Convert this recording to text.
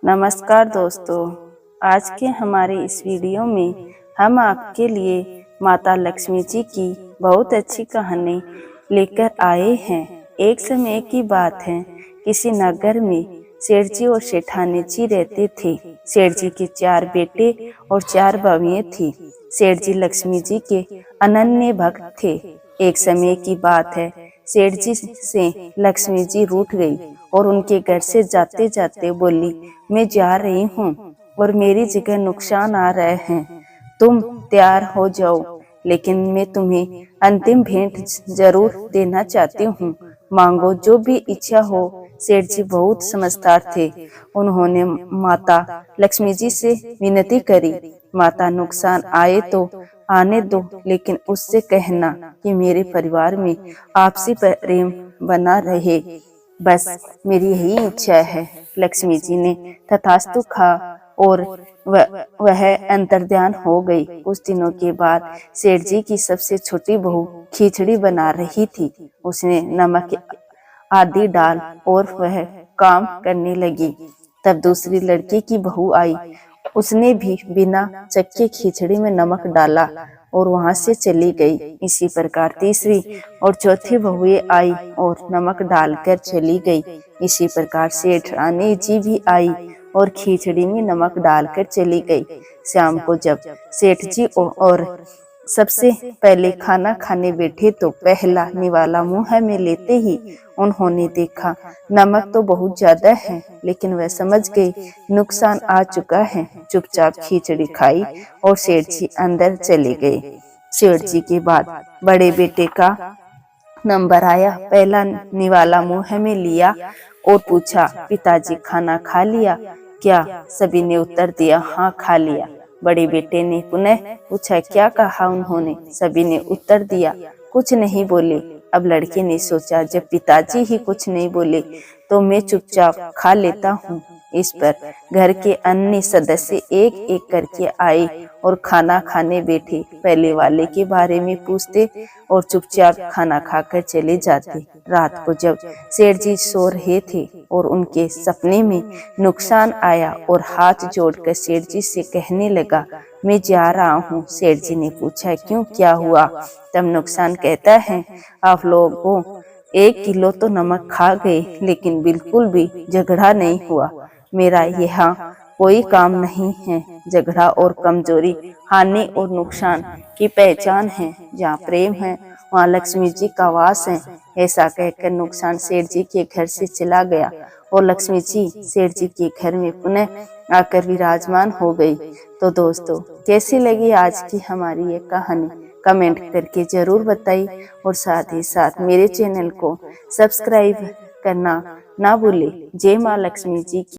नमस्कार दोस्तों, आज के हमारे इस वीडियो में हम आपके लिए माता लक्ष्मी जी की बहुत अच्छी कहानी लेकर आए हैं। एक समय की बात है, किसी नगर में सेठ जी और सेठानी जी रहते थे। सेठ जी के 4 बेटे और 4 बहूएं थी। सेठ जी लक्ष्मी जी के अनन्य भक्त थे। एक समय की बात है, सेठ जी से लक्ष्मी जी रूठ गई और उनके घर से जाते जाते बोली, मैं जा रही हूँ और मेरी जगह नुकसान आ रहे हैं, तुम तैयार हो जाओ, लेकिन मैं तुम्हें अंतिम भेंट जरूर देना चाहती हूँ, मांगो जो भी इच्छा हो। सेठ जी बहुत समझदार थे। उन्होंने माता लक्ष्मी जी से विनती करी, माता नुकसान आए तो आने दो, लेकिन उससे कहना कि मेरे परिवार में आपसी प्रेम बना रहे, बस मेरी यही इच्छा है। लक्ष्मी जी ने तथास्तु कहा और वह अंतर्ध्यान हो गई। कुछ दिनों के बाद सेठ जी की सबसे छोटी बहू खिचड़ी बना रही थी। उसने नमक आदि डाल और वह काम करने लगी। तब दूसरी लड़की की बहू आई। उसने भी बिना चक्के खिचड़ी में नमक डाला और वहां से चली गई। इसी प्रकार तीसरी और चौथी बहुएं आई और नमक डालकर चली गई। इसी प्रकार सेठानी जी भी आई और खिचड़ी में नमक डालकर चली गई। शाम को जब सेठ जी और सबसे पहले खाना खाने बैठे तो पहला निवाला मुंह में लेते ही उन्होंने देखा नमक तो बहुत ज्यादा है, लेकिन वह समझ गए नुकसान आ चुका है। चुपचाप खिचड़ी खाई और सेठ जी अंदर चले गए। सेठ जी के बाद बड़े बेटे का नंबर आया। पहला निवाला मुंह में लिया और पूछा, पिताजी खाना खा लिया क्या? सभी ने उत्तर दिया, हाँ खा लिया। बड़े बेटे ने पुनः पूछा, क्या कहा उन्होंने? सभी ने उत्तर दिया, कुछ नहीं बोले। अब लड़के ने सोचा, जब पिताजी ही कुछ नहीं बोले तो मैं चुपचाप खा लेता हूँ। इस पर घर के अन्य सदस्य एक एक करके आए और खाना खाने बैठे। पहले वाले के बारे में पूछते और चुपचाप खाना खाकर चले जाते। रात को जब सेठ जी सो रहे थे और उनके सपने में नुकसान आया और हाथ जोड़कर सेठ जी से कहने लगा, मैं जा रहा हूँ। सेठ जी ने पूछा, क्यों, क्या हुआ? तब नुकसान कहता है, आप लोगों 1 किलो तो नमक खा गए, लेकिन बिल्कुल भी झगड़ा नहीं हुआ। मेरा यहाँ कोई काम नहीं है। झगड़ा और कमजोरी हानि और नुकसान की पहचान है। जहाँ प्रेम है वहाँ लक्ष्मी जी का वास है। ऐसा कहकर नुकसान सेठ जी के घर से चला गया और लक्ष्मी जी सेठ जी के घर में पुनः आकर विराजमान हो गई। तो दोस्तों, कैसी लगी आज की हमारी ये कहानी? कमेंट करके जरूर बताइए और साथ ही साथ मेरे चैनल को सब्सक्राइब करना ना भूले। जय माँ लक्ष्मी जी की।